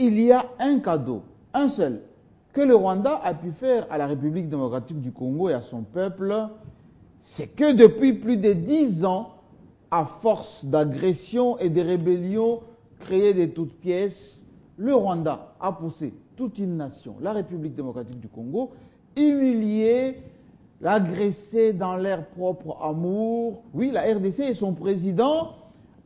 S'il y a un cadeau, un seul, que le Rwanda a pu faire à la République démocratique du Congo et à son peuple, c'est que depuis plus de 10 ans, à force d'agressions et de rébellions créées de toutes pièces, le Rwanda a poussé toute une nation, la République démocratique du Congo, humiliée, agressée dans leur propre amour. Oui, la RDC et son président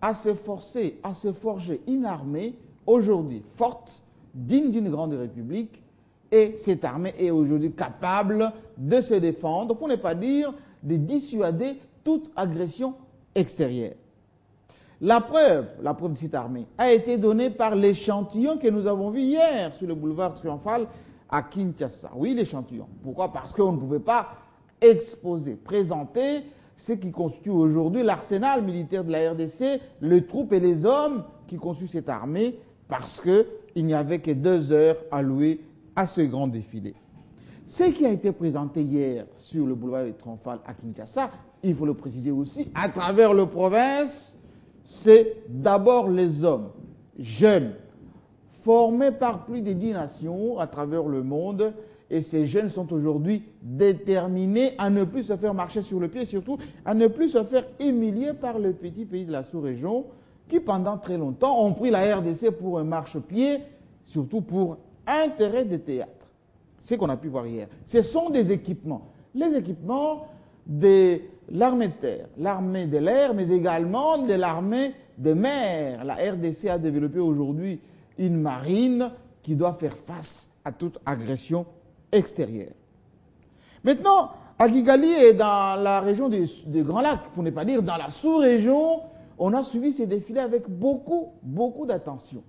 à s'efforcer, à se forger une armée aujourd'hui forte, digne d'une grande république, et cette armée est aujourd'hui capable de se défendre, pour ne pas dire de dissuader toute agression extérieure. La preuve de cette armée a été donnée par l'échantillon que nous avons vu hier sur le boulevard Triomphal à Kinshasa. Oui, l'échantillon. Pourquoi? Parce qu'on ne pouvait pas exposer, présenter ce qui constitue aujourd'hui l'arsenal militaire de la RDC, les troupes et les hommes qui constituent cette armée, parce qu'il n'y avait que 2 heures allouées à ce grand défilé. Ce qui a été présenté hier sur le boulevard Triomphal à Kinshasa, il faut le préciser aussi, à travers la province, c'est d'abord les hommes jeunes, formés par plus de 10 nations à travers le monde, et ces jeunes sont aujourd'hui déterminés à ne plus se faire marcher sur le pied et surtout à ne plus se faire humilier par les petits pays de la sous-région qui, pendant très longtemps, ont pris la RDC pour un marchepied, surtout pour intérêt de théâtre. C'est ce qu'on a pu voir hier. Ce sont des équipements. Les équipements de l'armée de terre, l'armée de l'air, mais également de l'armée de mer. La RDC a développé aujourd'hui une marine qui doit faire face à toute agression extérieure. Maintenant, à Kigali et dans la région du Grand Lac, pour ne pas dire dans la sous-région, on a suivi ces défilés avec beaucoup d'attention.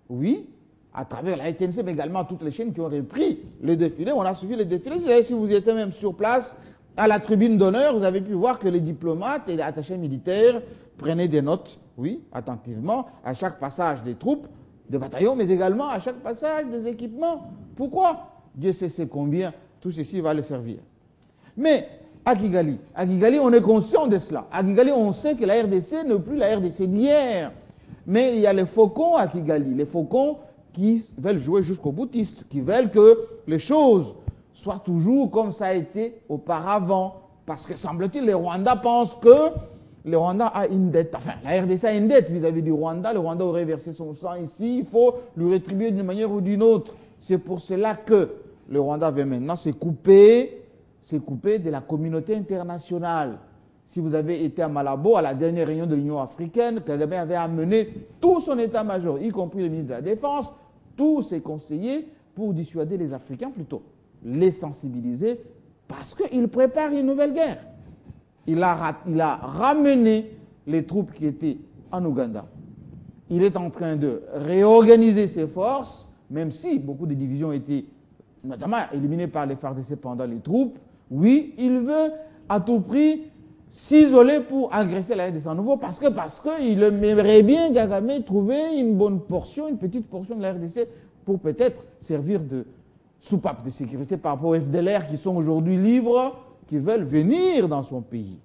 Oui, à travers la RTNC, mais également toutes les chaînes qui ont repris le défilé, on a suivi le défilé. Si vous étiez même sur place, à la tribune d'honneur, vous avez pu voir que les diplomates et les attachés militaires prenaient des notes, oui, attentivement, à chaque passage des troupes, des bataillons, mais également à chaque passage des équipements. Pourquoi? Dieu sait combien tout ceci va les servir. Mais à Kigali, on est conscient de cela. À Kigali, on sait que la RDC n'est plus la RDC d'hier. Mais il y a les faucons à Kigali, les faucons qui veulent jouer jusqu'au boutiste, qui veulent que les choses soient toujours comme ça a été auparavant. Parce que, semble-t-il, les Rwandais pensent que le Rwanda a une dette, enfin, la RDC a une dette vis-à-vis du Rwanda. Le Rwanda aurait versé son sang ici, il faut lui rétribuer d'une manière ou d'une autre. C'est pour cela que le Rwanda veut maintenant se couper de la communauté internationale. Si vous avez été à Malabo, à la dernière réunion de l'Union africaine, Kagame avait amené tout son état-major, y compris le ministre de la Défense, tous ses conseillers, pour dissuader les Africains plutôt, les sensibiliser, parce qu'il prépare une nouvelle guerre. Il a ramené les troupes qui étaient en Ouganda. Il est en train de réorganiser ses forces, même si beaucoup de divisions étaient notamment éliminées par les FARDC pendant les troupes. Oui, il veut à tout prix s'isoler pour agresser la RDC à nouveau parce qu'il aimerait bien, Kagame, trouver une bonne portion, une petite portion de la RDC pour peut-être servir de soupape de sécurité par rapport aux FDLR qui sont aujourd'hui libres, qui veulent venir dans son pays.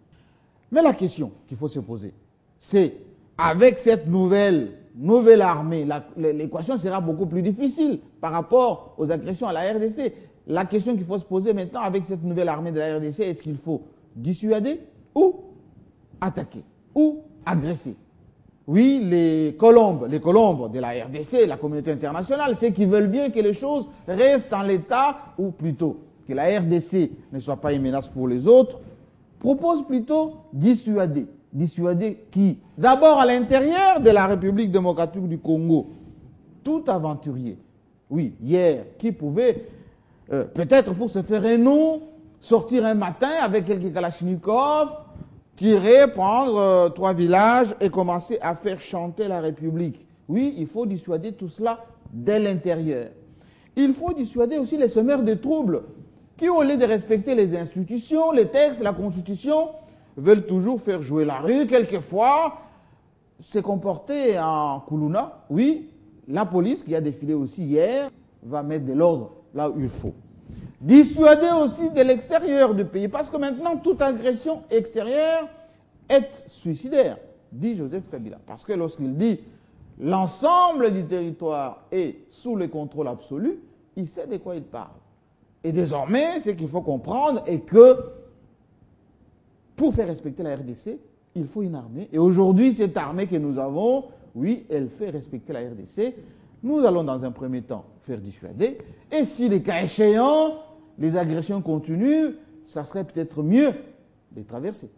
Mais la question qu'il faut se poser, c'est avec cette nouvelle armée, l'équation sera beaucoup plus difficile par rapport aux agressions à la RDC. La question qu'il faut se poser maintenant avec cette nouvelle armée de la RDC, est-ce qu'il faut dissuader ou attaquer ou agresser? Oui, les colombes de la RDC, la communauté internationale, c'est qu'ils veulent bien que les choses restent en l'état, ou plutôt que la RDC ne soit pas une menace pour les autres, proposent plutôt dissuader. Dissuader qui? D'abord à l'intérieur de la République démocratique du Congo, tout aventurier, oui, hier, qui pouvait, peut-être pour se faire un nom, sortir un matin avec quelques kalachnikovs, tirer, prendre 3 villages et commencer à faire chanter la République. Oui, il faut dissuader tout cela dès l'intérieur. Il faut dissuader aussi les semeurs de troubles qui, au lieu de respecter les institutions, les textes, la Constitution, veulent toujours faire jouer la rue, quelquefois se comporter en Koulouna. Oui, la police qui a défilé aussi hier va mettre de l'ordre là où il faut. Dissuader aussi de l'extérieur du pays, parce que maintenant, toute agression extérieure est suicidaire, dit Joseph Kabila. Parce que lorsqu'il dit l'ensemble du territoire est sous le contrôle absolu, il sait de quoi il parle. Et désormais, ce qu'il faut comprendre est que pour faire respecter la RDC, il faut une armée. Et aujourd'hui, cette armée que nous avons, oui, elle fait respecter la RDC. Nous allons dans un premier temps faire dissuader. Et si les cas échéants, les agressions continuent, ça serait peut-être mieux de traverser.